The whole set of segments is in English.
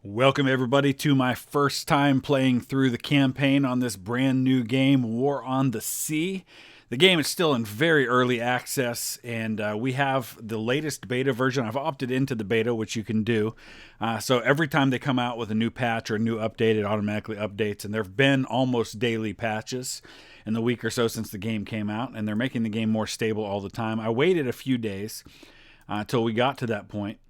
Welcome everybody to my first time playing through the campaign on this brand new game, War on the Sea. The game is still in very early access, and we have the latest beta version. I've opted into the beta, which you can do. So every time they come out with a new patch or a new update, it automatically updates, and there have been almost daily patches in the week or so since the game came out, and they're making the game more stable all the time. I waited a few days until we got to that point.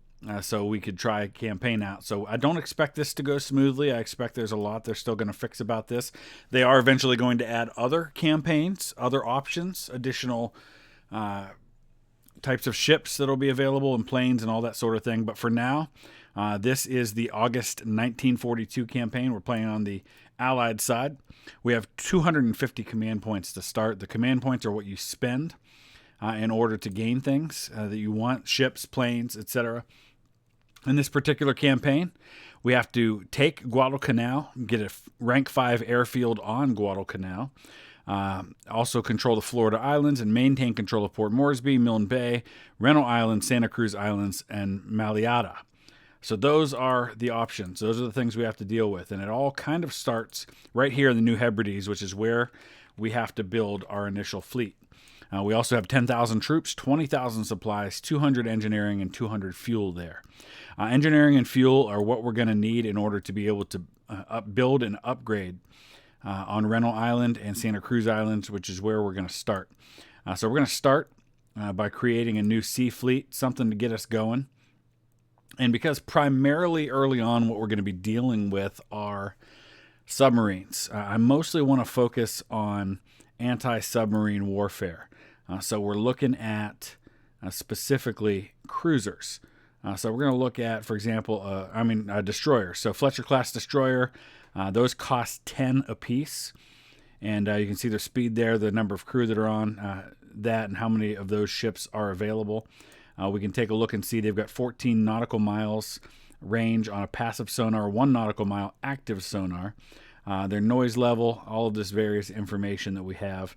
So we could try a campaign out. So I don't expect this to go smoothly. I expect there's a lot they're still going to fix about this. They are eventually going to add other campaigns, other options, additional types of ships that'll be available and planes and all that sort of thing. But for now, this is the August 1942 campaign. We're playing on the Allied side. We have 250 command points to start. The command points are what you spend in order to gain things that you want, ships, planes, etc. In this particular campaign, we have to take Guadalcanal, get a rank 5 airfield on Guadalcanal, also control the Florida Islands and maintain control of Port Moresby, Milne Bay, Reno Island, Santa Cruz Islands, and Maliata. So those are the options. Those are the things we have to deal with. And it all kind of starts right here in the New Hebrides, which is where we have to build our initial fleet. We also have 10,000 troops, 20,000 supplies, 200 engineering, and 200 fuel there. Engineering and fuel are what we're going to need in order to be able to build and upgrade on Reno Island and Santa Cruz Islands, which is where we're going to start. So we're going to start by creating a new sea fleet, something to get us going. And because primarily early on what we're going to be dealing with are submarines, I mostly want to focus on anti-submarine warfare. So we're looking at specifically cruisers. So we're going to look at, for example, a destroyer. So Fletcher-class destroyer, those cost 10 apiece. And you can see their speed there, the number of crew that are on that, and how many of those ships are available. We can take a look and see they've got 14 nautical miles range on a passive sonar, 1 nautical mile active sonar. Their noise level, all of this various information that we have.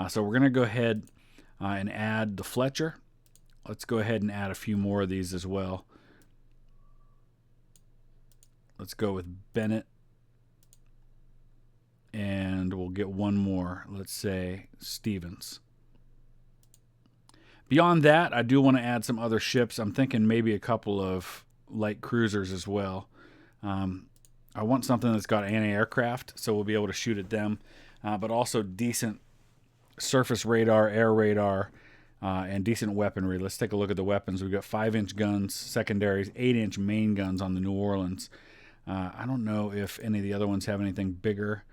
So we're going to go ahead and add the Fletcher. Let's go ahead and add a few more of these as well. Let's go with Bennett. And we'll get one more. Let's say Stevens. Beyond that, I do want to add some other ships. I'm thinking maybe a couple of light cruisers as well. I want something that's got anti-aircraft, so we'll be able to shoot at them, but also decent surface radar, air radar, and decent weaponry. Let's take a look at the weapons. We've got 5-inch guns, secondaries, 8-inch main guns on the New Orleans. I don't know if any of the other ones have anything bigger.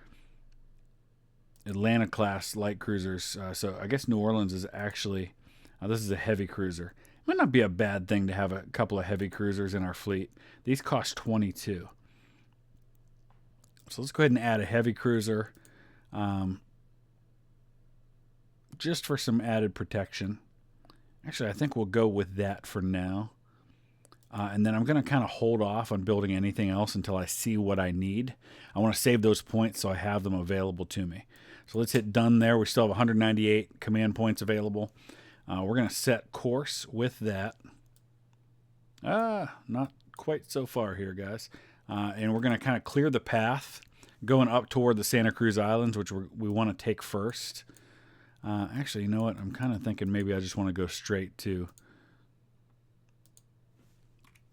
Atlanta-class light cruisers. So I guess New Orleans is actually, this is a heavy cruiser. It might not be a bad thing to have a couple of heavy cruisers in our fleet. These cost 22. So let's go ahead and add a heavy cruiser just for some added protection. Actually, I think we'll go with that for now. And then I'm going to kind of hold off on building anything else until I see what I need. I want to save those points so I have them available to me. So let's hit done there. We still have 198 command points available. We're going to set course with that. Not quite so far here, guys. And we're going to kind of clear the path going up toward the Santa Cruz Islands, which we want to take first. Actually, you know what? I'm kind of thinking maybe I just want to go straight to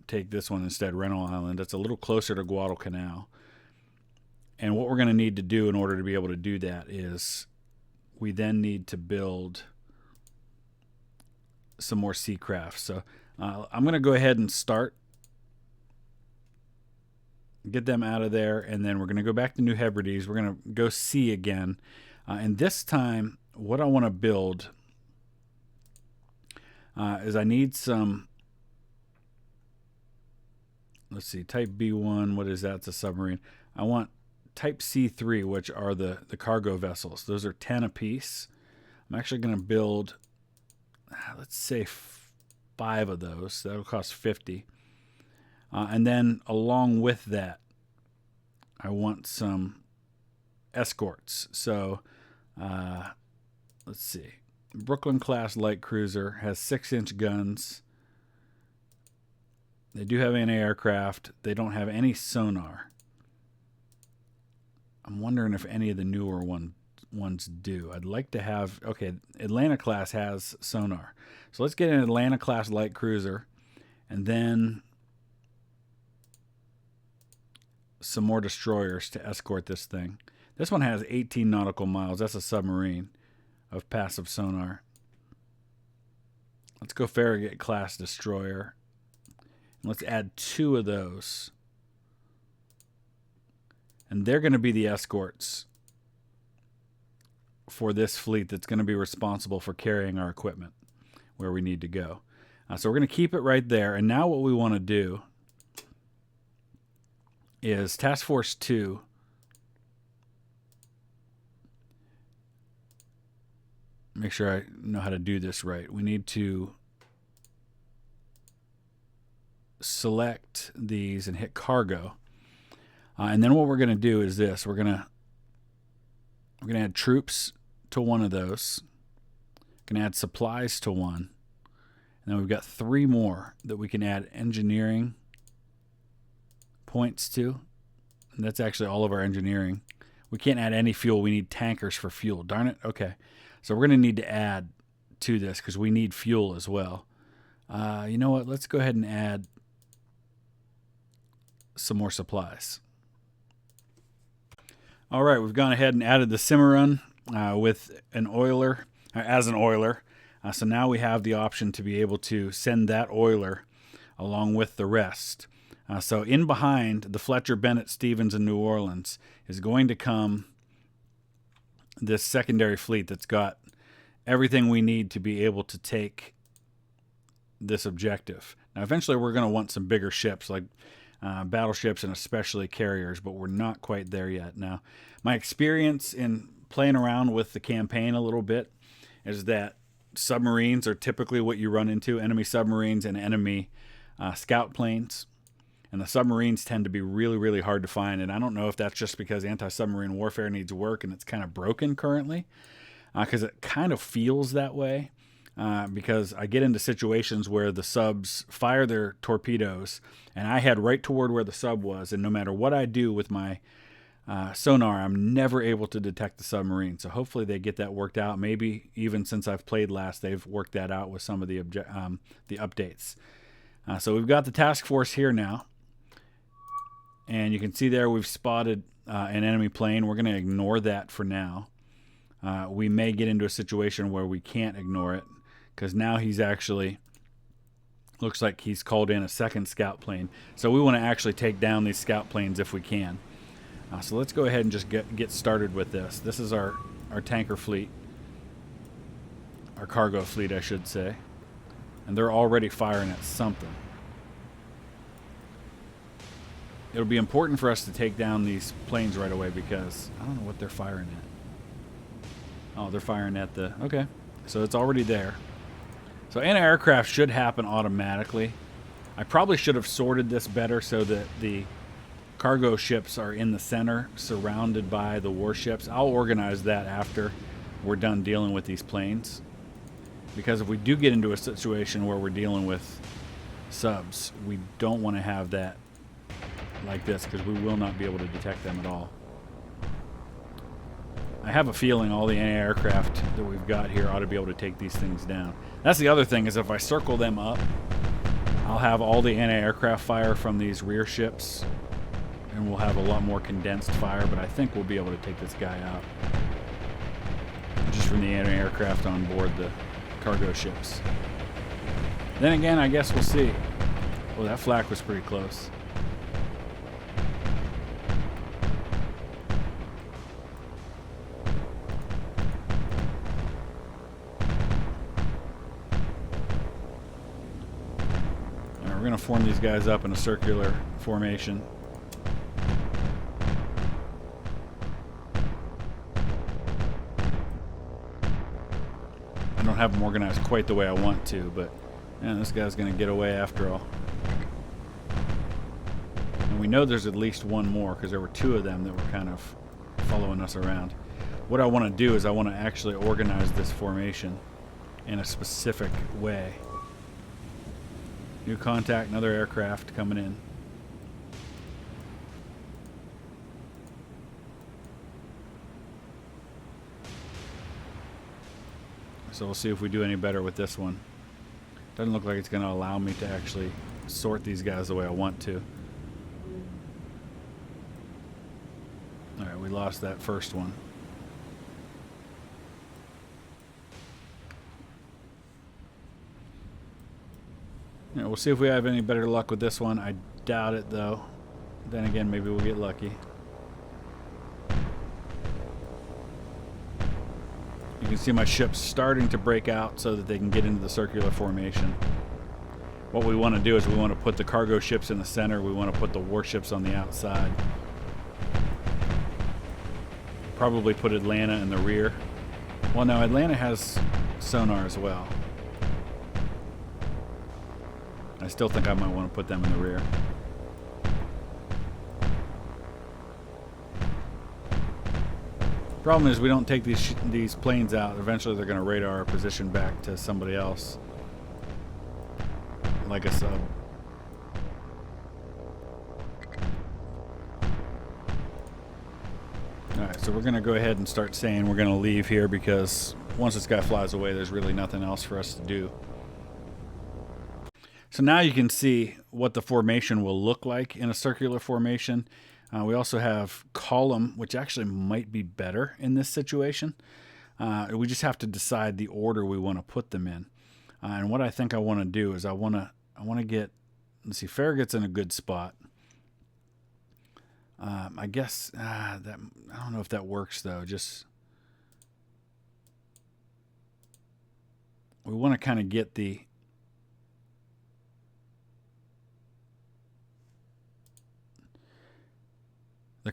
take this one instead, Reno Island. That's a little closer to Guadalcanal. And what we're going to need to do in order to be able to do that is we then need to build some more sea craft. So I'm going to go ahead and start. Get them out of there, and then we're going to go back to New Hebrides. We're going to go sea again. And this time, what I want to build is I need some, let's see, Type B1, what is that? It's a submarine. I want Type C3, which are the cargo vessels. Those are 10 apiece. I'm actually going to build, let's say, 5 of those. That'll cost 50. And then along with that, I want some escorts. So let's see. Brooklyn class light cruiser has 6-inch guns. They do have anti-aircraft. They don't have any sonar. I'm wondering if any of the newer ones do. I'd like to have... Okay, Atlanta-class has sonar. So let's get an Atlanta-class light cruiser. And then some more destroyers to escort this thing. This one has 18 nautical miles. That's a submarine of passive sonar. Let's go Farragut-class destroyer. Let's add 2 of those. And they're going to be the escorts for this fleet that's going to be responsible for carrying our equipment where we need to go. So we're going to keep it right there. And now what we want to do is Task Force 2. Make sure I know how to do this right. We need to select these and hit cargo. And then what we're going to do is this. We're going to add troops to one of those. We're going to add supplies to one. And then we've got 3 more that we can add engineering points to. And that's actually all of our engineering. We can't add any fuel. We need tankers for fuel. Darn it. Okay. So we're going to need to add to this because we need fuel as well. You know what? Let's go ahead and add some more supplies. All right, we've gone ahead and added the Cimarron with an oiler, as an oiler. So now we have the option to be able to send that oiler along with the rest. So in behind the Fletcher, Bennett, Stevens, and New Orleans is going to come this secondary fleet that's got everything we need to be able to take this objective. Now, eventually we're going to want some bigger ships like battleships and especially carriers, but we're not quite there yet. Now, my experience in playing around with the campaign a little bit is that submarines are typically what you run into, enemy submarines and enemy scout planes. And the submarines tend to be really, really hard to find. And I don't know if that's just because anti-submarine warfare needs work and it's kind of broken currently, because it kind of feels that way. Because I get into situations where the subs fire their torpedoes and I head right toward where the sub was, and no matter what I do with my sonar, I'm never able to detect the submarine. So hopefully they get that worked out. Maybe even since I've played last, they've worked that out with some of the updates. So we've got the task force here now. And you can see there we've spotted an enemy plane. We're going to ignore that for now. We may get into a situation where we can't ignore it, because now he's actually, looks like he's called in a second scout plane. So we want to actually take down these scout planes if we can. So let's go ahead and just get started with this. This is our tanker fleet, our cargo fleet, I should say. And they're already firing at something. It'll be important for us to take down these planes right away because I don't know what they're firing at. Oh, they're firing at the... Okay, so it's already there. So anti-aircraft should happen automatically. I probably should have sorted this better so that the cargo ships are in the center, surrounded by the warships. I'll organize that after we're done dealing with these planes. Because if we do get into a situation where we're dealing with subs, we don't want to have that like this, because we will not be able to detect them at all. I have a feeling all the anti-aircraft that we've got here ought to be able to take these things down. That's the other thing, is if I circle them up, I'll have all the anti-aircraft fire from these rear ships, and we'll have a lot more condensed fire, but I think we'll be able to take this guy out just from the anti-aircraft on board the cargo ships. Then again, I guess we'll see. Well, that flak was pretty close. We're going to form these guys up in a circular formation. I don't have them organized quite the way I want to, but man, this guy's going to get away after all. And we know there's at least one more, because there were 2 of them that were kind of following us around. What I want to do is I want to actually organize this formation in a specific way. New contact, another aircraft coming in. So we'll see if we do any better with this one. Doesn't look like it's going to allow me to actually sort these guys the way I want to. Alright, we lost that first one. Yeah, we'll see if we have any better luck with this one. I doubt it, though. Then again, maybe we'll get lucky. You can see my ships starting to break out so that they can get into the circular formation. What we want to do is we want to put the cargo ships in the center. We want to put the warships on the outside. Probably put Atlanta in the rear. Well, no, Atlanta has sonar as well. I still think I might want to put them in the rear. Problem is we don't take these planes out. Eventually they're going to radar our position back to somebody else. Like a sub. Alright, so we're going to go ahead and start saying we're going to leave here because once this guy flies away, there's really nothing else for us to do. So now you can see what the formation will look like in a circular formation. We also have column, which actually might be better in this situation. We just have to decide the order we want to put them in. And what I think I want to do is I want to get, let's see, Farragut's in a good spot. I guess I don't know if that works though. Just we want to kind of get the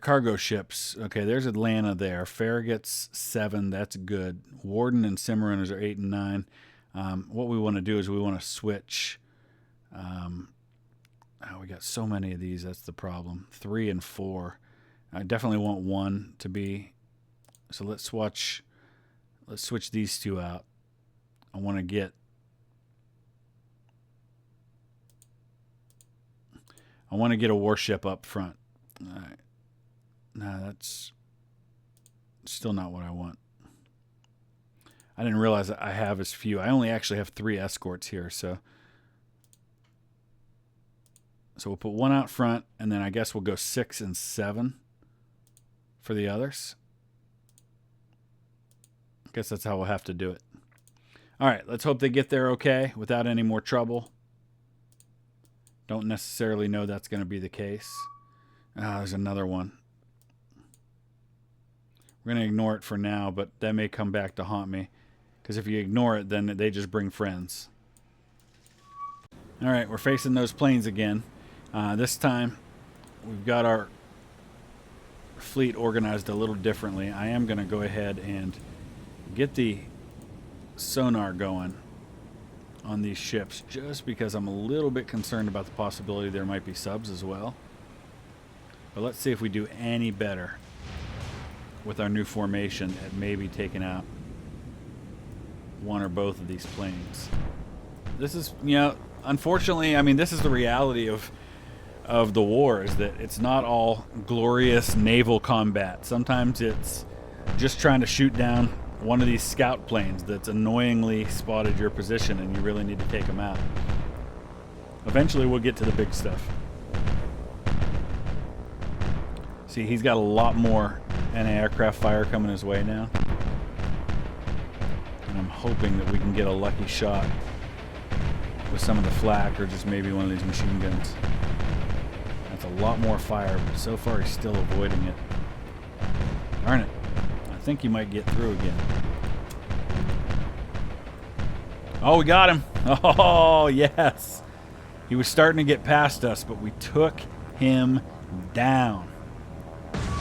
cargo ships. Okay, there's Atlanta there. Farragut's 7. That's good. Warden and Cimarroners are 8 and 9. What we want to do is we want to switch. We got so many of these. That's the problem. 3 and 4. I definitely want 1 to be. So let's switch these 2 out. I want to get. I want to get a warship up front. All right. No, that's still not what I want. I didn't realize that I have as few. I only actually have 3 escorts here, so we'll put 1 out front, and then I guess we'll go 6 and 7 for the others. I guess that's how we'll have to do it. All right, let's hope they get there okay without any more trouble. Don't necessarily know that's going to be the case. There's another one. We're going to ignore it for now, but that may come back to haunt me. Because if you ignore it, then they just bring friends. Alright, we're facing those planes again. This time, we've got our fleet organized a little differently. I am going to go ahead and get the sonar going on these ships, just because I'm a little bit concerned about the possibility there might be subs as well. But let's see if we do any better with our new formation at maybe taking out 1 or both of these planes. This is, unfortunately, I mean, this is the reality of the war, is that it's not all glorious naval combat. Sometimes it's just trying to shoot down one of these scout planes that's annoyingly spotted your position and you really need to take them out. Eventually we'll get to the big stuff. See, he's got a lot more anti-aircraft fire coming his way now. And I'm hoping that we can get a lucky shot with some of the flak or just maybe one of these machine guns. That's a lot more fire, but so far he's still avoiding it. Darn it. I think he might get through again. Oh, we got him. Oh, yes. He was starting to get past us, but we took him down.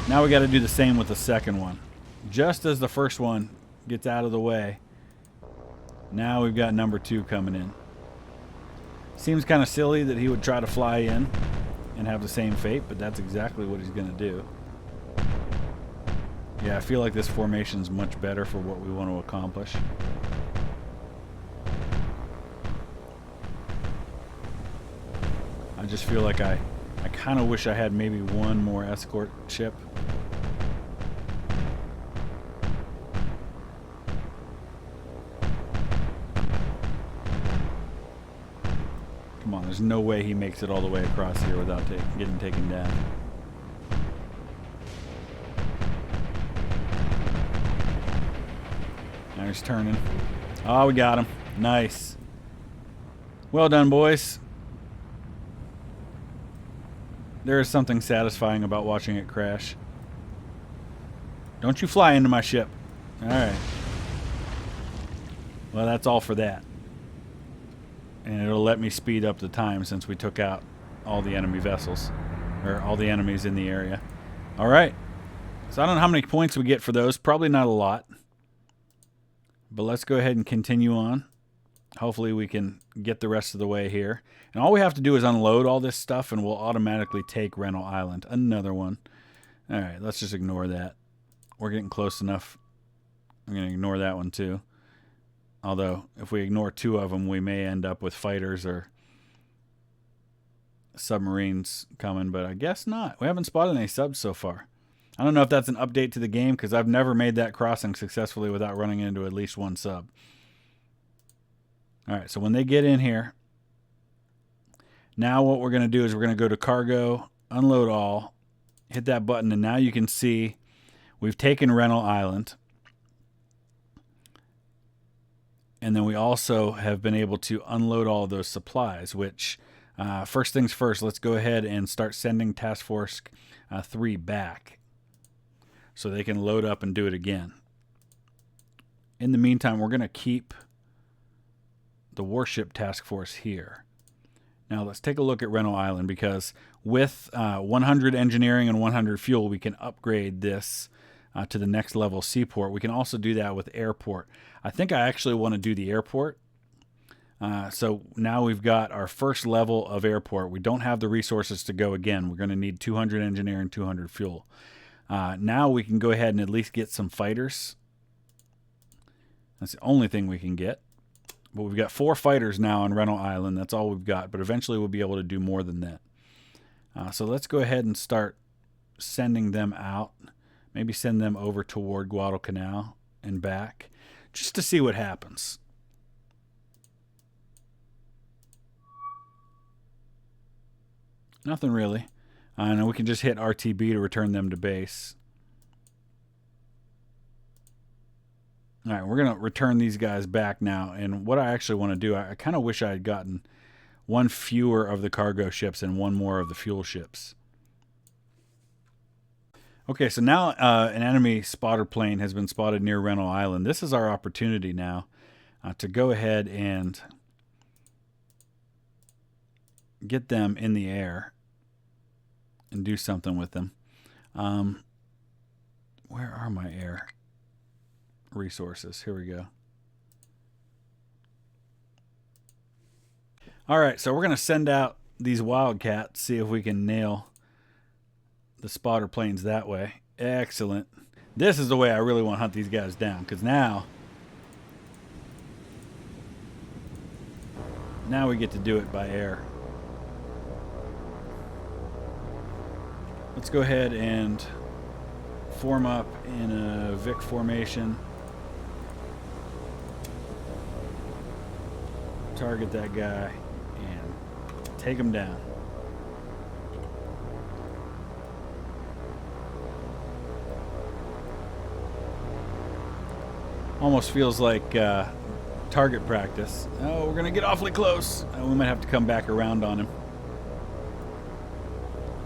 Now we got to do the same with the second one. Just as the first one gets out of the way, now we've got number 2 coming in. Seems kind of silly that he would try to fly in and have the same fate, but that's exactly what he's going to do. Yeah, I feel like this formation is much better for what we want to accomplish. just feel like I kind of wish I had maybe one more escort ship. Come on, there's no way he makes it all the way across here without getting taken down. Now he's turning. Oh, we got him. Nice. Well done, boys. There is something satisfying about watching it crash. Don't you fly into my ship. Alright. Well, that's all for that. And it'll let me speed up the time since we took out all the enemy vessels. Or all the enemies in the area. Alright. So I don't know how many points we get for those. Probably not a lot. But let's go ahead and continue on. Hopefully we can get the rest of the way here. And all we have to do is unload all this stuff and we'll automatically take Rental Island. Another one. Alright, let's just ignore that. We're getting close enough. I'm going to ignore that one too. Although, if we ignore two of them, we may end up with fighters or submarines coming, but I guess not. We haven't spotted any subs so far. I don't know if that's an update to the game, because I've never made that crossing successfully without running into at least one sub. Alright, so when they get in here, now what we're going to do is we're going to go to cargo, unload all, hit that button, and now you can see we've taken Rental Island. And then we also have been able to unload all of those supplies, which, first things first, let's go ahead and start sending Task Force 3 back so they can load up and do it again. In the meantime, we're going to keep the warship task force here. Now let's take a look at Rental Island, because with 100 engineering and 100 fuel, we can upgrade this to the next level seaport. We can also do that with airport. I think I actually want to do the airport. So now we've got our first level of airport. We don't have the resources to go again. We're going to need 200 engineering, 200 fuel. Now we can go ahead and at least get some fighters. That's the only thing we can get. But we've got 4 fighters now on Rental Island. That's all we've got. But eventually we'll be able to do more than that. So let's go ahead and start sending them out. Maybe send them over toward Guadalcanal and back, just to see what happens. Nothing really. And we can just hit RTB to return them to base. All right, we're going to return these guys back now. And what I actually want to do, I kind of wish I had gotten one fewer of the cargo ships and one more of the fuel ships. Okay, so now an enemy spotter plane has been spotted near Rental Island. This is our opportunity now to go ahead and get them in the air and do something with them. Where are my air resources? Here we go. All right, so we're going to send out these Wildcats, see if we can nail the spotter planes that way. Excellent. This is the way I really want to hunt these guys down, because now we get to do it by air. Let's go ahead and form up in a Vic formation. Target that guy and take him down. Almost feels like target practice. Oh, we're going to get awfully close. We might have to come back around on him.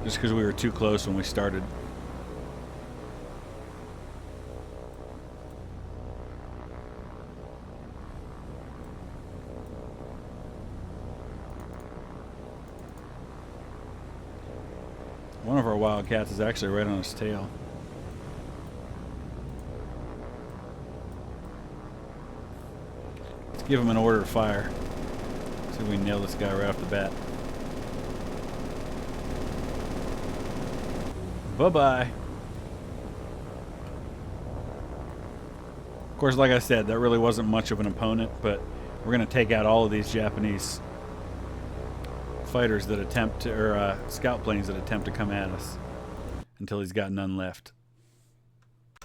Just because we were too close when we started. One of our Wildcats is actually right on his tail. Give him an order to fire. See if we can nail this guy right off the bat. Bye-bye. Of course, like I said, that really wasn't much of an opponent, but we're going to take out all of these Japanese fighters that attempt to, or scout planes that attempt to come at us until he's got none left.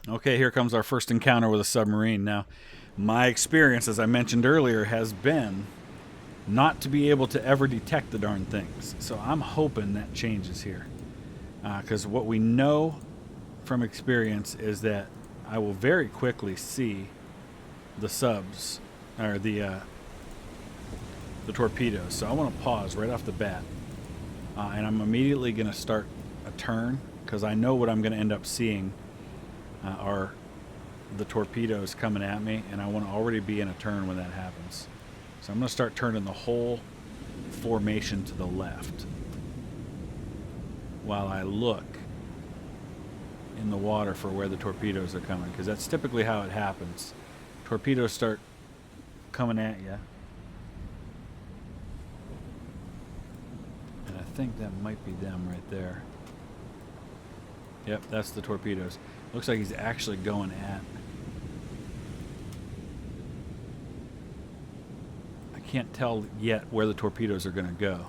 Okay, here comes our first encounter with a submarine. Now, my experience, as I mentioned earlier, has been not to be able to ever detect the darn things. So I'm hoping that changes here. Because what we know from experience is that I will very quickly see the subs, or the torpedoes. So I want to pause right off the bat. And I'm immediately going to start a turn, because I know what I'm going to end up seeing are the torpedoes coming at me, and I want to already be in a turn when that happens. So I'm going to start turning the whole formation to the left while I look in the water for where the torpedoes are coming, because that's typically how it happens. Torpedoes start coming at you. And I think that might be them right there. Yep, that's the torpedoes. Looks like he's actually going at. I can't tell yet where the torpedoes are going to go,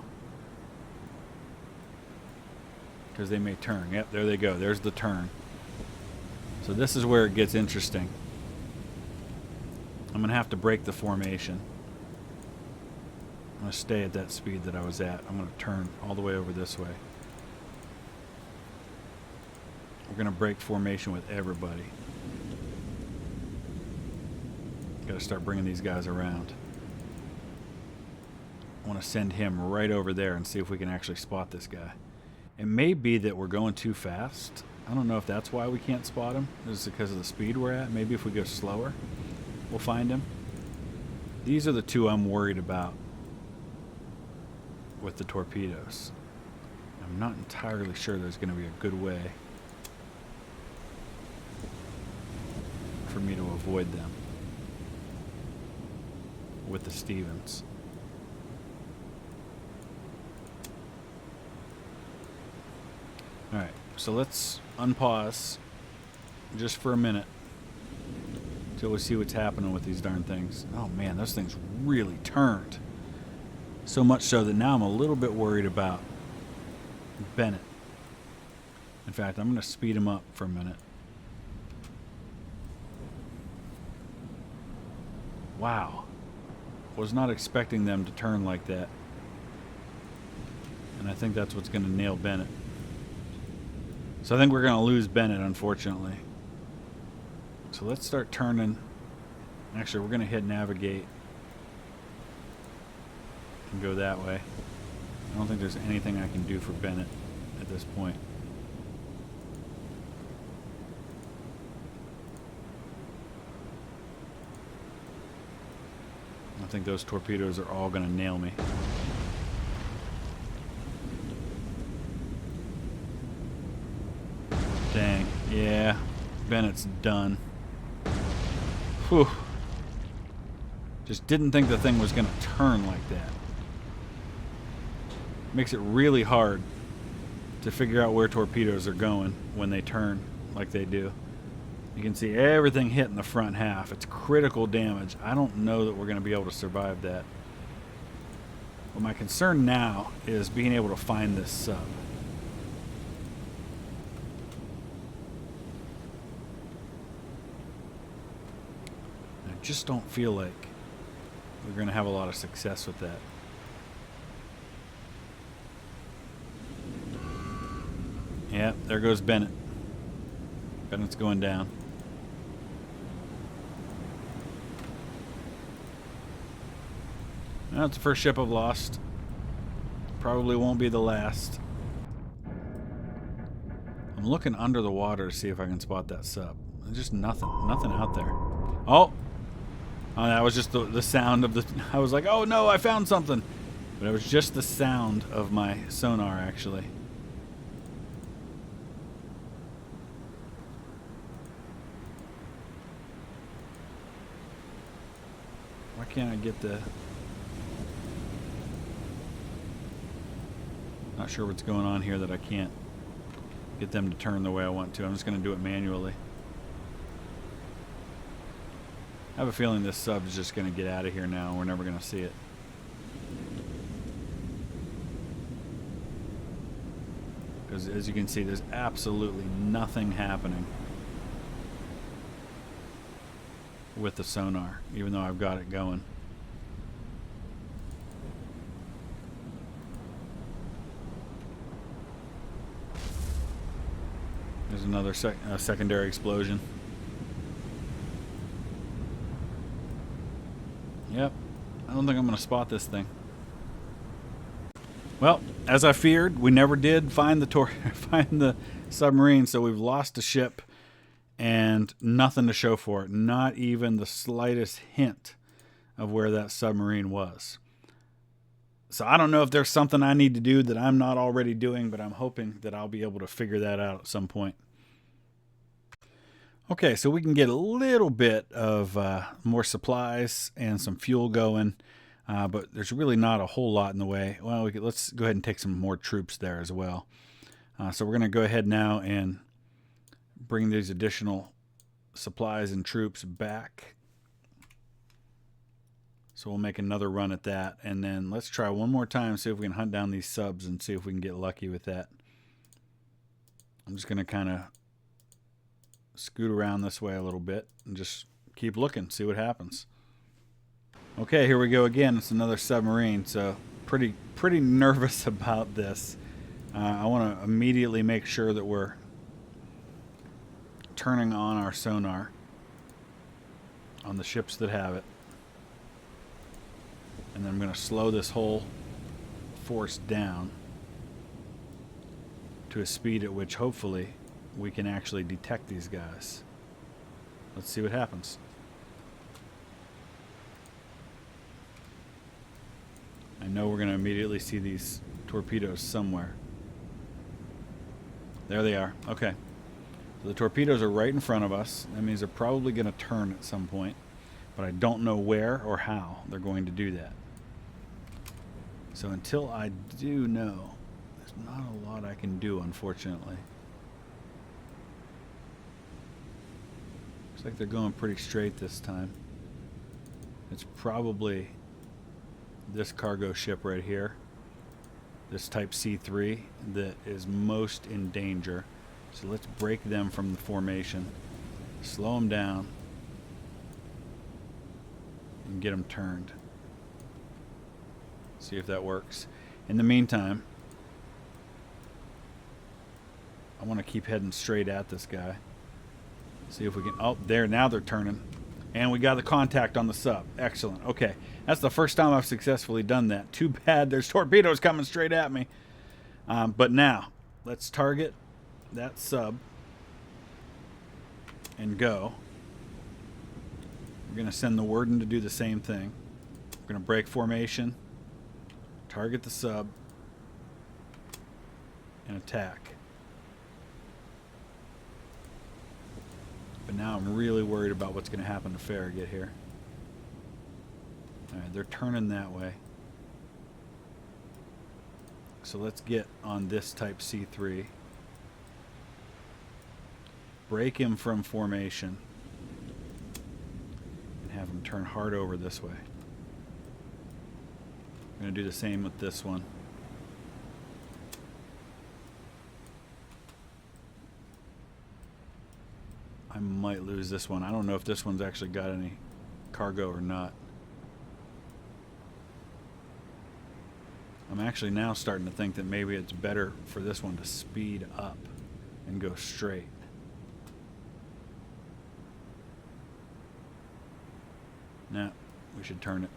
because they may turn. Yep, there they go. There's the turn. So this is where it gets interesting. I'm going to have to break the formation. I'm going to stay at that speed that I was at. I'm going to turn all the way over this way. We're going to break formation with everybody. Got to start bringing these guys around. I want to send him right over there and see if we can actually spot this guy. It may be that we're going too fast. I don't know if that's why we can't spot him. Is it because of the speed we're at? Maybe if we go slower, we'll find him. These are the two I'm worried about with the torpedoes. I'm not entirely sure there's going to be a good way for me to avoid them with the Stevens. Alright, so let's unpause just for a minute till we see what's happening with these darn things. Oh man, those things really turned. So much so that now I'm a little bit worried about Bennett. In fact, I'm going to speed him up for a minute. Wow. Was not expecting them to turn like that. And I think that's what's going to nail Bennett. So I think we're going to lose Bennett, unfortunately. So let's start turning. Actually, we're going to hit navigate and go that way. I don't think there's anything I can do for Bennett at this point. I think those torpedoes are all going to nail me. Dang. Yeah. Bennett's done. Whew. Just didn't think the thing was going to turn like that. Makes it really hard to figure out where torpedoes are going when they turn like they do. You can see everything hit in the front half. It's critical damage. I don't know that we're going to be able to survive that. Well, my concern now is being able to find this sub. I just don't feel like we're going to have a lot of success with that. Yeah, there goes Bennett. Bennett's going down. That's the first ship I've lost. Probably won't be the last. I'm looking under the water to see if I can spot that sub. There's just nothing out there. Oh, that was just the sound of the... I was like, oh no, I found something. But it was just the sound of my sonar, actually. Why can't I get the... Not sure what's going on here that I can't get them to turn the way I want to. I'm just going to do it manually. I have a feeling this sub is just going to get out of here now. We're never going to see it. Because as you can see, there's absolutely nothing happening with the sonar, even though I've got it going. There's another secondary explosion. Yep. I don't think I'm going to spot this thing. Well, as I feared, we never did find the submarine, so we've lost a ship and nothing to show for it. Not even the slightest hint of where that submarine was. So I don't know if there's something I need to do that I'm not already doing, but I'm hoping that I'll be able to figure that out at some point. Okay, so we can get a little bit of more supplies and some fuel going, but there's really not a whole lot in the way. Well, let's go ahead and take some more troops there as well. So we're going to go ahead now and bring these additional supplies and troops back. So we'll make another run at that, and then let's try one more time, see if we can hunt down these subs and see if we can get lucky with that. I'm just going to kind of scoot around this way a little bit and just keep looking, see what happens. Okay, here we go again. It's another submarine, so pretty nervous about this. I want to immediately make sure that we're turning on our sonar on the ships that have it. And then I'm going to slow this whole force down to a speed at which hopefully we can actually detect these guys. Let's see what happens. I know we're going to immediately see these torpedoes somewhere. There they are. Okay. So the torpedoes are right in front of us. That means they're probably going to turn at some point, but I don't know where or how they're going to do that. So until I do know, there's not a lot I can do, unfortunately. Looks like they're going pretty straight this time. It's probably this cargo ship right here, this type C3, that is most in danger. So let's break them from the formation, slow them down, and get them turned. See if that works. In the meantime, I want to keep heading straight at this guy. See if we can... Oh, there, now they're turning. And we got the contact on the sub. Excellent. Okay, that's the first time I've successfully done that. Too bad there's torpedoes coming straight at me. But now, let's target that sub and go. We're going to send the Warden to do the same thing. We're going to break formation, target the sub, and attack. But now I'm really worried about what's going to happen to Farragut here. Alright, they're turning that way. So let's get on this type C3. Break him from formation. And have him turn hard over this way. I'm going to do the same with this one. I might lose this one. I don't know if this one's actually got any cargo or not. I'm actually now starting to think that maybe it's better for this one to speed up and go straight. Nah, we should turn it.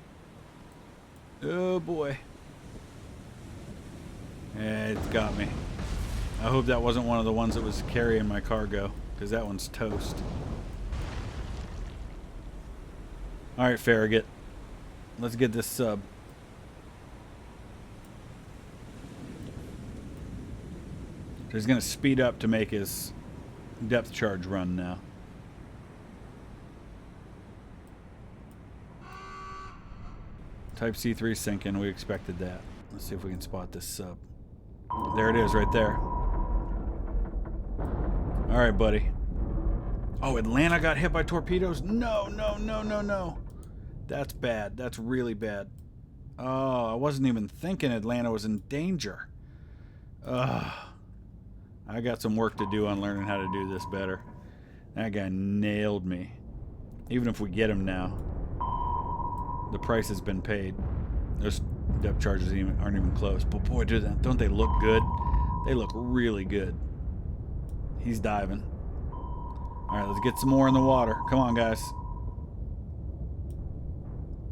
Oh boy. Yeah, it's got me. I hope that wasn't one of the ones that was carrying my cargo, because that one's toast. Alright, Farragut. Let's get this sub. So he's going to speed up to make his depth charge run now. Type C3 sinking. We expected that. Let's see if we can spot this sub. There it is right there. Alright, buddy. Oh, Atlanta got hit by torpedoes? No, no, no, no, no. That's bad. That's really bad. Oh, I wasn't even thinking Atlanta was in danger. Ugh. I got some work to do on learning how to do this better. That guy nailed me. Even if we get him now, the price has been paid. Those depth charges aren't even close. But boy, don't they look good? They look really good. He's diving. Alright, let's get some more in the water. Come on, guys.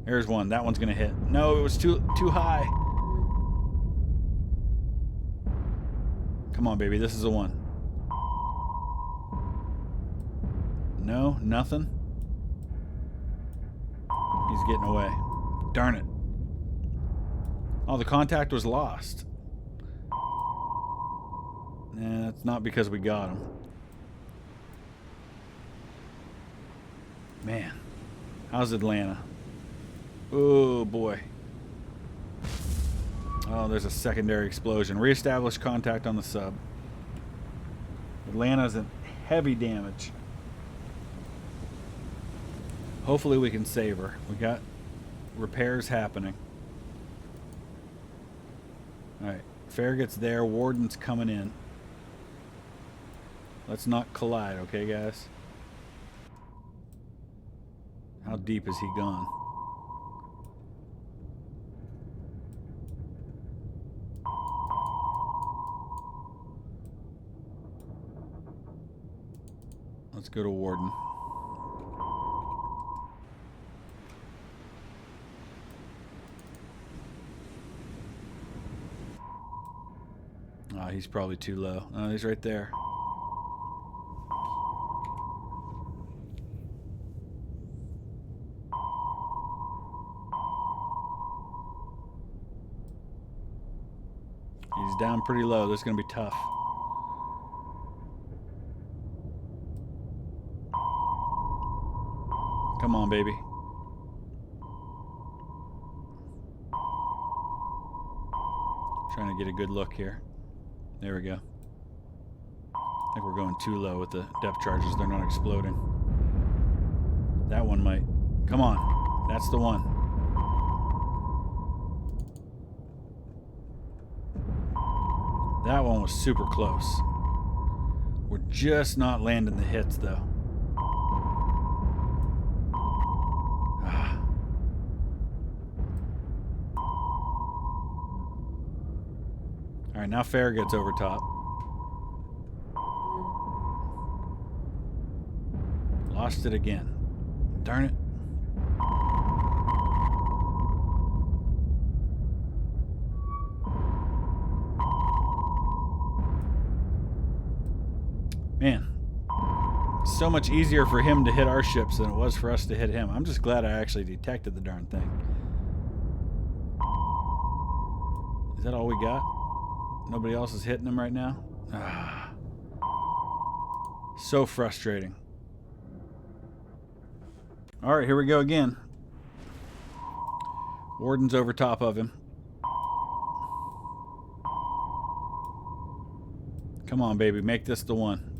There's one. That one's going to hit. No, it was too high. Come on, baby. This is the one. No, nothing. He's getting away. Darn it. Oh, the contact was lost. Nah, that's not because we got him. Man. How's Atlanta? Oh, boy. Oh, there's a secondary explosion. Reestablish contact on the sub. Atlanta's in heavy damage. Hopefully we can save her. We got repairs happening. Alright. Farragut's there. Warden's coming in. Let's not collide, okay, guys? How deep is he gone? Let's go to Warden. Oh, he's probably too low. Oh, he's right there. He's down pretty low. This is going to be tough. Come on, baby. Trying to get a good look here. There we go. I think we're going too low with the depth charges. They're not exploding. That one might. Come on. That's the one. That one was super close. We're just not landing the hits, though. Alright, now Farragut's over top. Lost it again. Darn it. Man, so much easier for him to hit our ships than it was for us to hit him. I'm just glad I actually detected the darn thing. Is that all we got? Nobody else is hitting him right now? Ah. So frustrating. Alright, here we go again. Warden's over top of him. Come on, baby. Make this the one.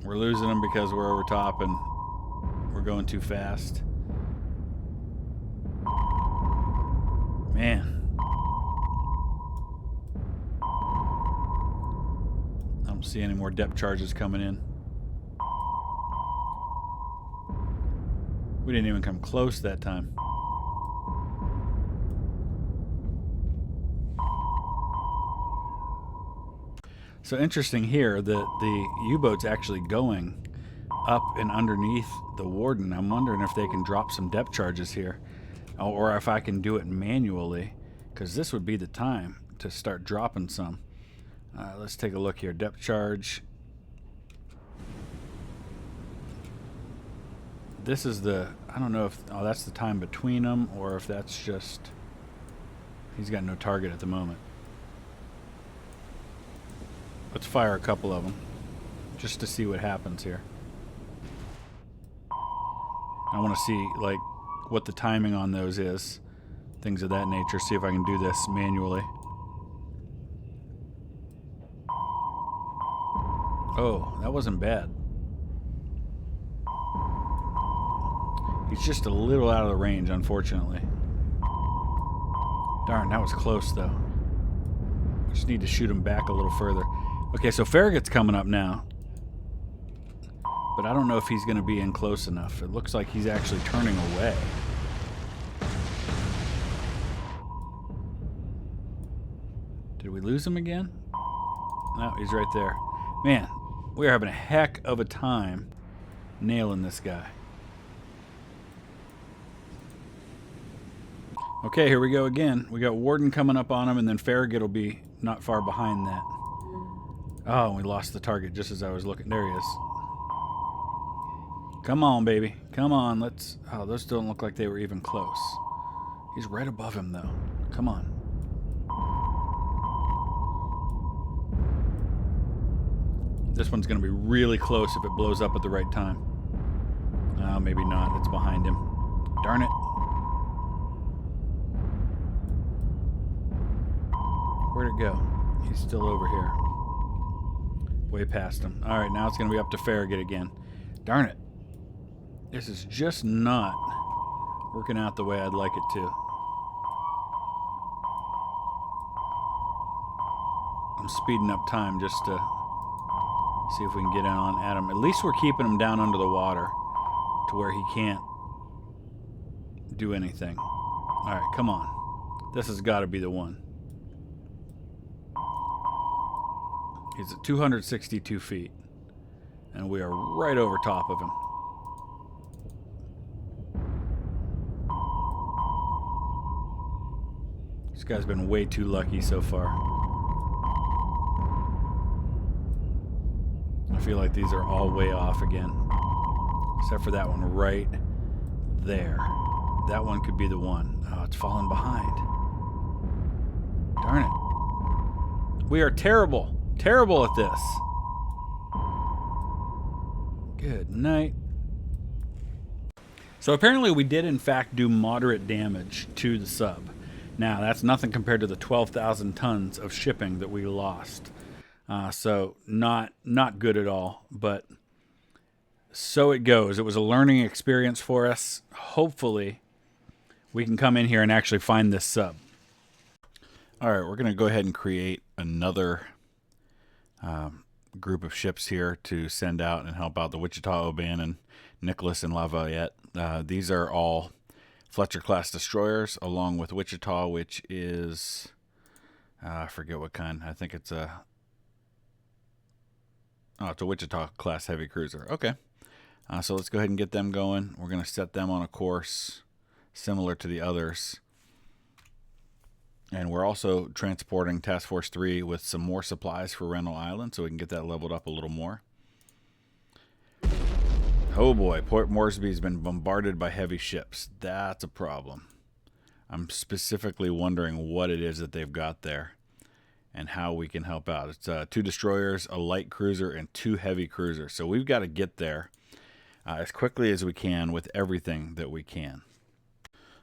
We're losing them because we're over top and we're going too fast. Man. I don't see any more depth charges coming in. We didn't even come close that time. So interesting here that the U-boat's actually going up and underneath the Warden. I'm wondering if they can drop some depth charges here, or if I can do it manually, because this would be the time to start dropping some. Let's take a look here. Depth charge. This is the, I don't know if, oh, that's the time between them, or if that's just, he's got no target at the moment. Let's fire a couple of them, just to see what happens here. I want to see, like, what the timing on those is. Things of that nature. See if I can do this manually. Oh, that wasn't bad. He's just a little out of the range, unfortunately. Darn, that was close, though. I just need to shoot him back a little further. Okay, so Farragut's coming up now. But I don't know if he's going to be in close enough. It looks like he's actually turning away. Did we lose him again? No, he's right there. Man, we are having a heck of a time nailing this guy. Okay, here we go again. We got Warden coming up on him, and then Farragut will be not far behind that. Oh, we lost the target just as I was looking. There he is. Come on, baby. Come on, let's... Oh, those don't look like they were even close. He's right above him, though. Come on. This one's going to be really close if it blows up at the right time. Oh, maybe not. It's behind him. Darn it. Where'd it go? He's still over here. Way past him. Alright, now it's going to be up to Farragut again. Darn it. This is just not working out the way I'd like it to. I'm speeding up time just to see if we can get in on Adam. At least we're keeping him down under the water to where he can't do anything. Alright, come on. This has got to be the one. He's at 262 feet. And we are right over top of him. This guy's been way too lucky so far. I feel like these are all way off again. Except for that one right there. That one could be the one. Oh, it's falling behind. Darn it. We are terrible. Terrible at this. Good night. So apparently we did in fact do moderate damage to the sub. Now that's nothing compared to the 12,000 tons of shipping that we lost. So not good at all, but so it goes. It was a learning experience for us. Hopefully we can come in here and actually find this sub. All right, we're going to go ahead and create another group of ships here to send out and help out the Wichita, O'Bannon, Nicholas, and Lafayette. These are all Fletcher-class destroyers, along with Wichita, which is... I forget what kind. I think it's a... Oh, it's a Wichita-class heavy cruiser. Okay. So let's go ahead and get them going. We're going to set them on a course similar to the others. And we're also transporting Task Force 3 with some more supplies for Rennell Island, so we can get that leveled up a little more. Oh boy, Port Moresby's been bombarded by heavy ships. That's a problem. I'm specifically wondering what it is that they've got there and how we can help out. It's 2 destroyers, a light cruiser, and 2 heavy cruisers. So we've got to get there as quickly as we can with everything that we can.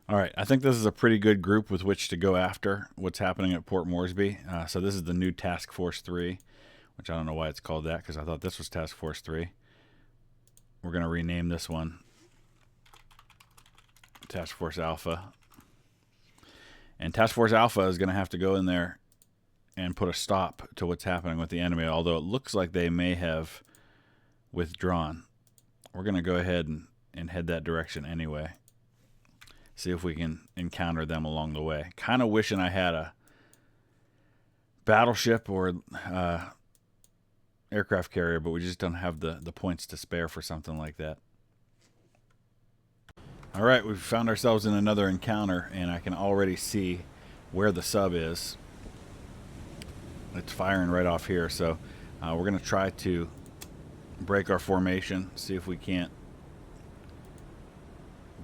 All right, I think this is a pretty good group with which to go after what's happening at Port Moresby. So this is the new Task Force 3, which I don't know why it's called that because I thought this was Task Force 3. We're going to rename this one Task Force Alpha. And Task Force Alpha is going to have to go in there and put a stop to what's happening with the enemy, although it looks like they may have withdrawn. We're going to go ahead and head that direction anyway. See if we can encounter them along the way. Kind of wishing I had a battleship or aircraft carrier, but we just don't have the points to spare for something like that. All right, we've found ourselves in another encounter, and I can already see where the sub is. It's firing right off here, so we're going to try to break our formation, see if we can't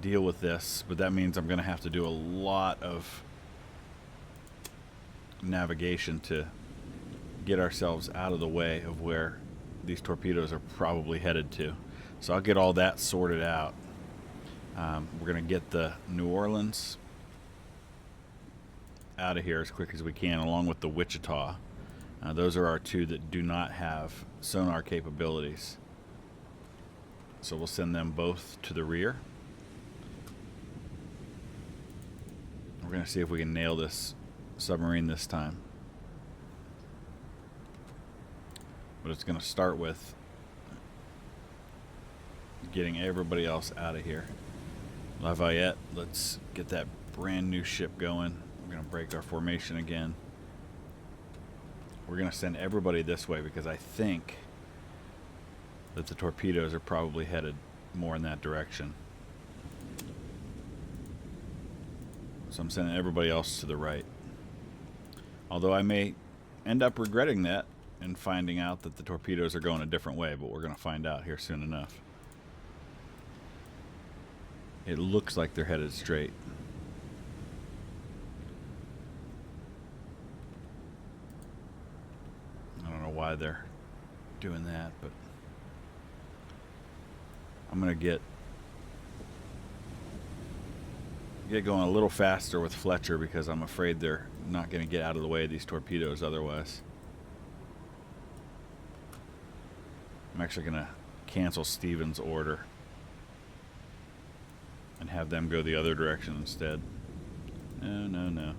deal with this, but that means I'm going to have to do a lot of navigation to get ourselves out of the way of where these torpedoes are probably headed to. So I'll get all that sorted out. We're going to get the New Orleans out of here as quick as we can, along with the Wichita. Those are our 2 that do not have sonar capabilities. So we'll send them both to the rear. We're going to see if we can nail this submarine this time. But it's going to start with getting everybody else out of here. Lafayette, let's get that brand new ship going. We're going to break our formation again. We're going to send everybody this way because I think that the torpedoes are probably headed more in that direction. So I'm sending everybody else to the right. Although I may end up regretting that and finding out that the torpedoes are going a different way, but we're going to find out here soon enough. It looks like they're headed straight. I don't know why they're doing that, but I'm going to get going a little faster with Fletcher because I'm afraid they're not going to get out of the way of these torpedoes otherwise. I'm actually going to cancel Steven's order and have them go the other direction instead. No.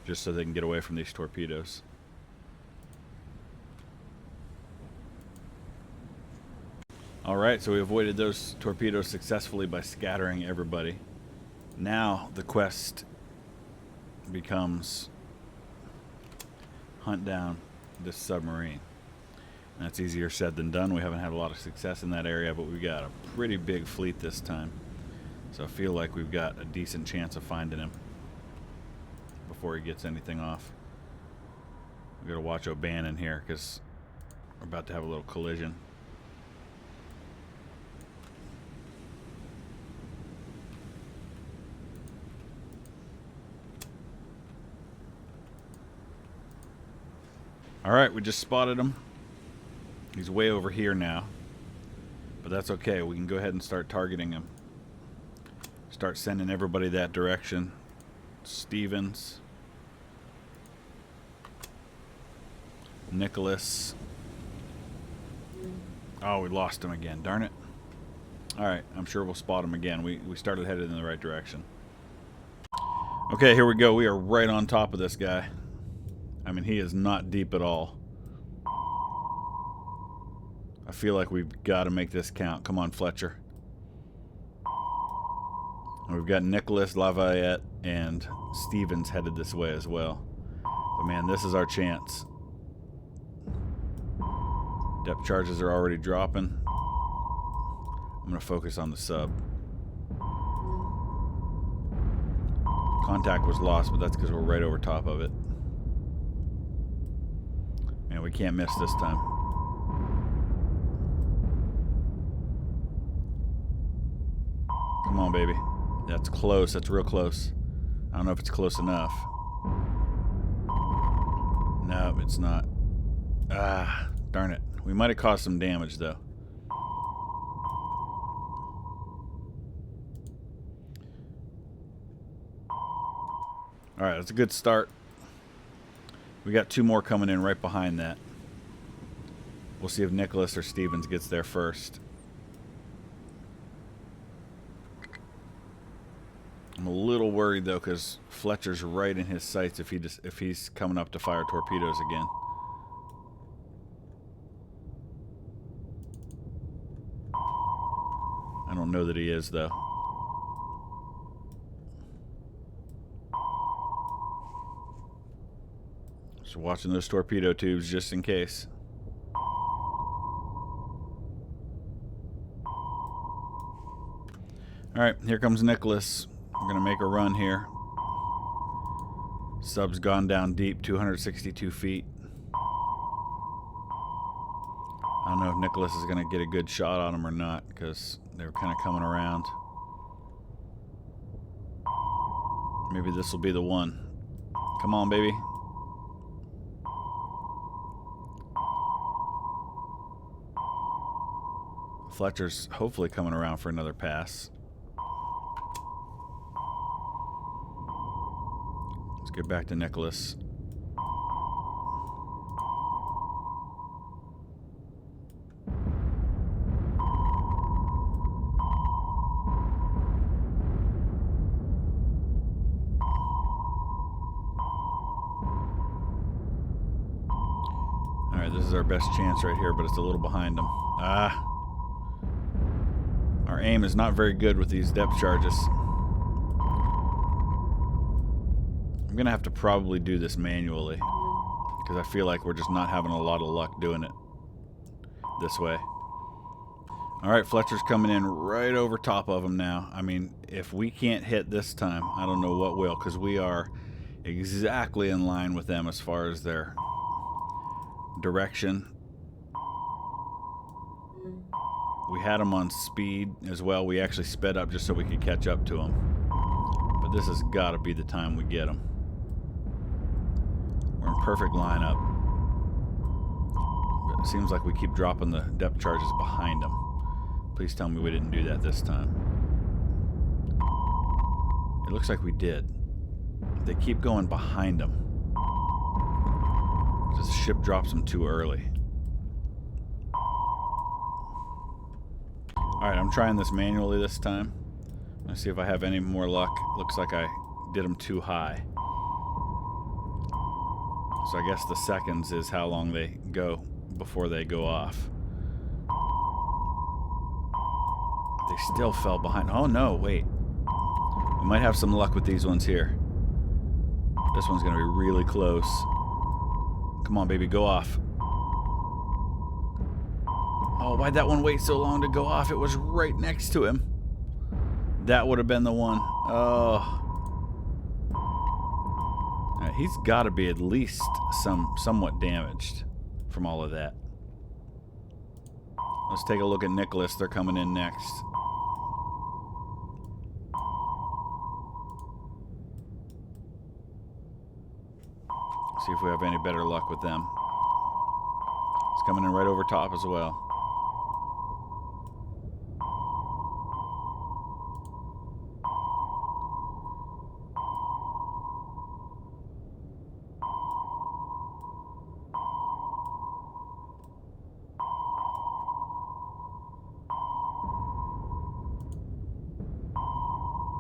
Just so they can get away from these torpedoes. Alright, so we avoided those torpedoes successfully by scattering everybody. Now the quest becomes hunt down this submarine. And that's easier said than done. We haven't had a lot of success in that area, but we've got a pretty big fleet this time. So I feel like we've got a decent chance of finding him before he gets anything off. We've got to watch O'Bannon here because we're about to have a little collision. Alright, we just spotted him. He's way over here now. But that's okay. We can go ahead and start targeting him. Start sending everybody that direction. Stevens. Nicholas. Oh, we lost him again. Darn it. Alright, I'm sure we'll spot him again. We started headed in the right direction. Okay, here we go. We are right on top of this guy. I mean, he is not deep at all. I feel like we've got to make this count. Come on, Fletcher. And we've got Nicholas, Lafayette, and Stevens headed this way as well. But man, this is our chance. Depth charges are already dropping. I'm going to focus on the sub. Contact was lost, but that's because we're right over top of it. Man, we can't miss this time. Come on, baby. That's close. That's real close. I don't know if it's close enough. No, it's not. Ah, darn it. We might have caused some damage, though. Alright, that's a good start. We got two more coming in right behind that. We'll see if Nicholas or Stevens gets there first. I'm a little worried though, because Fletcher's right in his sights if he's coming up to fire torpedoes again. I don't know that he is though. So watching those torpedo tubes just in case. Alright, here comes Nicholas. We're going to make a run here. Sub's gone down deep, 262 feet. I don't know if Nicholas is going to get a good shot on him or not, because they were kind of coming around. Maybe this will be the one. Come on, baby. Fletcher's hopefully coming around for another pass. Let's get back to Nicholas. our best chance right here, but it's a little behind them. Ah. Our aim is not very good with these depth charges. I'm going to have to probably do this manually, because I feel like we're just not having a lot of luck doing it this way. Alright, Fletcher's coming in right over top of him now. I mean, if we can't hit this time, I don't know what will, because we are exactly in line with them as far as their direction. We had them on speed as well. We actually sped up just so we could catch up to them. But this has got to be the time we get them. We're in perfect lineup. But it seems like we keep dropping the depth charges behind them. Please tell me we didn't do that this time. It looks like we did. They keep going behind them. The ship drops them too early. Alright, I'm trying this manually this time. Let's see if I have any more luck. Looks like I did them too high. So I guess the seconds is how long they go before they go off. They still fell behind. Oh no, wait. We might have some luck with these ones here. This one's going to be really close. Come on, baby, go off. Oh, why'd that one wait so long to go off? It was right next to him. That would have been the one. Oh. He's got to be at least somewhat damaged from all of that. Let's take a look at Nicholas. They're coming in next. See if we have any better luck with them. It's coming in right over top as well.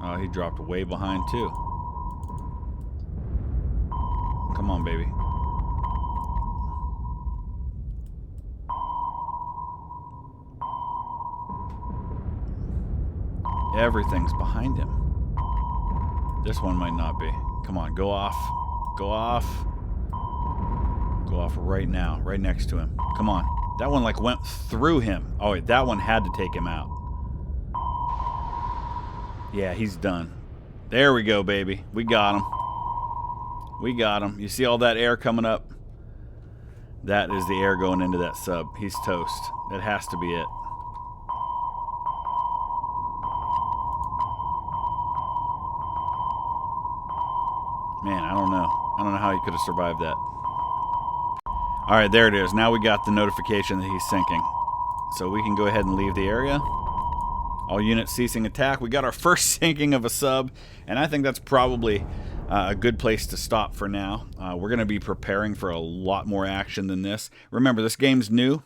Oh, he dropped way behind too. Come on, baby. Everything's behind him. This one might not be. Come on, go off. Go off. Go off right now, right next to him. Come on. That one like went through him. Oh, wait, that one had to take him out. Yeah, he's done. There we go, baby. We got him. We got him. You see all that air coming up? That is the air going into that sub. He's toast. That has to be it. Man, I don't know. I don't know how he could have survived that. Alright, there it is. Now we got the notification that he's sinking. So we can go ahead and leave the area. All units ceasing attack. We got our first sinking of a sub, and I think that's probably a good place to stop for now. We're going to be preparing for a lot more action than this. Remember, this game's new.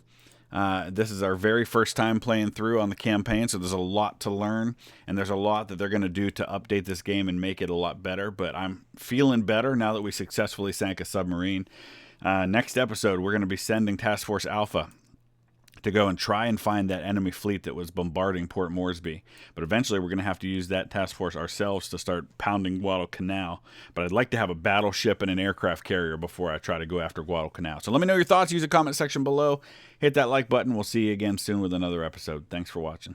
This is our very first time playing through on the campaign, so there's a lot to learn, and there's a lot that they're going to do to update this game and make it a lot better, but I'm feeling better now that we successfully sank a submarine. Next episode, we're going to be sending Task Force Alpha to go and try and find that enemy fleet that was bombarding Port Moresby. But eventually we're going to have to use that task force ourselves to start pounding Guadalcanal. But I'd like to have a battleship and an aircraft carrier before I try to go after Guadalcanal. So let me know your thoughts. Use the comment section below. Hit that like button. We'll see you again soon with another episode. Thanks for watching.